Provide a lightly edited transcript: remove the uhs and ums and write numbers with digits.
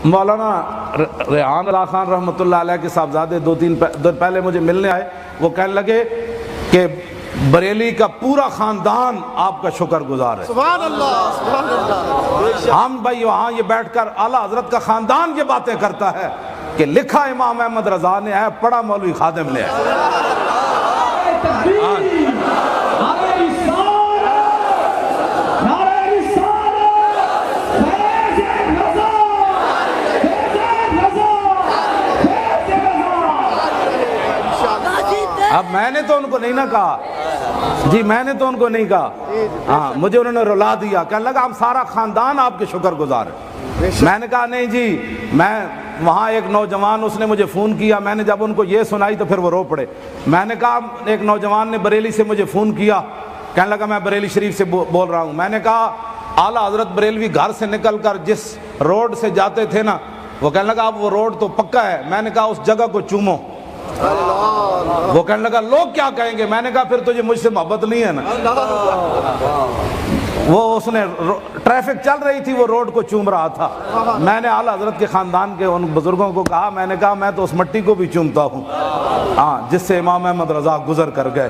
مولانا ریحان اللہ خان رحمۃ اللہ علیہ کے صاحبزادے دو تین دن پہلے مجھے ملنے آئے. وہ کہنے لگے کہ بریلی کا پورا خاندان آپ کا شکر گزار ہے. سبحان اللہ سبحان اللہ. ہم بھائی وہاں یہ بیٹھ کر اعلیٰ حضرت کا خاندان یہ باتیں کرتا ہے کہ لکھا امام احمد رضا نے ہے، پڑھا مولوی خادم نے ہے. اب میں نے تو ان کو نہیں نہ کہا جی، میں نے تو ان کو نہیں کہا، ہاں مجھے انہوں نے رلا دیا، کہنے لگا ہم سارا خاندان آپ کے شکر گزار ہیں. میں نے کہا نہیں جی، میں وہاں ایک نوجوان اس نے مجھے فون کیا، میں نے جب ان کو یہ سنائی تو پھر وہ رو پڑے. میں نے کہا ایک نوجوان نے بریلی سے مجھے فون کیا، کہنے لگا میں بریلی شریف سے بول رہا ہوں. میں نے کہا اعلیٰ حضرت بریلوی گھر سے نکل کر جس روڈ سے جاتے تھے نا، وہ کہنے لگا اب وہ روڈ تو پکا ہے. میں نے کہا اس جگہ کو چومو. وہ کہنے لگا لوگ کیا کہیں گے. میں نے کہا پھر تجھے مجھ سے محبت نہیں ہے نا. وہ اس نے ٹریفک چل رہی تھی، وہ روڈ کو چوم رہا تھا. میں نے اعلیٰ حضرت کے خاندان کے ان بزرگوں کو کہا، میں نے کہا میں تو اس مٹی کو بھی چومتا ہوں ہاں جس سے امام احمد رضا گزر کر گئے.